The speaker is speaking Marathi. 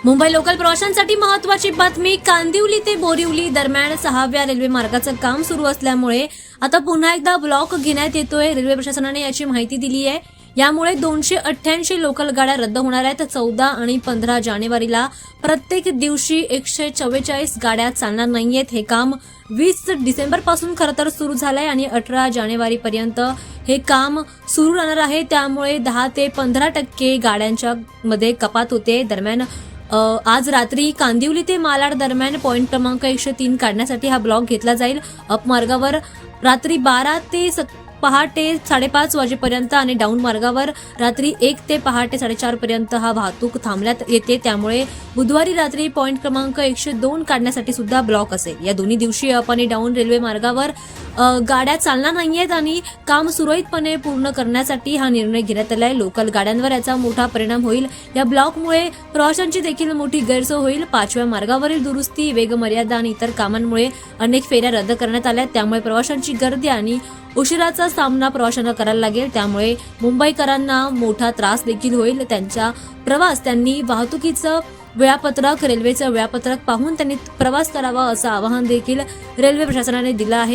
मुंबई लोकल प्रवाशांसाठी महत्त्वाची बातमी. कांदिवली ते बोरिवली दरम्यान 6व्या रेल्वे मार्गाचं काम सुरू असल्यामुळे आता पुन्हा एकदा ब्लॉक घेण्यात येतोय. रेल्वे प्रशासनाने याची माहिती दिली आहे. यामुळे 288 लोकल गाड्या रद्द होणार आहेत. 14 आणि 15 जानेवारीला प्रत्येक दिवशी 144 गाड्या चालणार नाहीयेत. हे काम 20 डिसेंबर पासून खरं तर सुरू झालंय आणि 18 जानेवारीपर्यंत हे काम सुरू राहणार आहे. त्यामुळे 10 ते 15% गाड्यांच्या मध्ये कपात होते. दरम्यान आज रात्री कांदिवली ते मालाड दरम्यान पॉइंट क्रमांक 103 काढण्यासाठी हा ब्लॉक घेतला जाईल. अप मार्गावर रात्री 12 ते पहाटे 5:30 वाजेपर्यंत आणि डाऊन मार्गावर रात्री 1 ते पहाटे 4:30 पर्यंत हा वाहतूक थांबण्यात येते. त्यामुळे बुधवारी रात्री पॉइंट क्रमांक 102 काढण्यासाठी सुद्धा ब्लॉक असेल. या दोन्ही दिवशी अप आणि डाऊन रेल्वे मार्गावर गाड्या चालणार नाहीयेत आणि काम सुरळीतपणे पूर्ण करण्यासाठी हा निर्णय घेण्यात आलाय. लोकल गाड्यांवर याचा मोठा परिणाम होईल. या ब्लॉकमुळे प्रवाशांची देखील मोठी गैरसोय होईल. 5व्या मार्गावरील दुरुस्ती, वेगमर्यादा आणि इतर कामांमुळे अनेक फेऱ्या रद्द करण्यात आल्या. त्यामुळे प्रवाशांची गर्दी आणि उशिराचा सामना प्रवाशांना करायला लागेल. त्यामुळे मुंबईकरांना मोठा त्रास देखील होईल. त्यांनी वाहतुकीचं वेळापत्रक, रेल्वेचं वेळापत्रक पाहून त्यांनी प्रवास करावा असं आवाहन देखील रेल्वे प्रशासनाने दिलं आहे.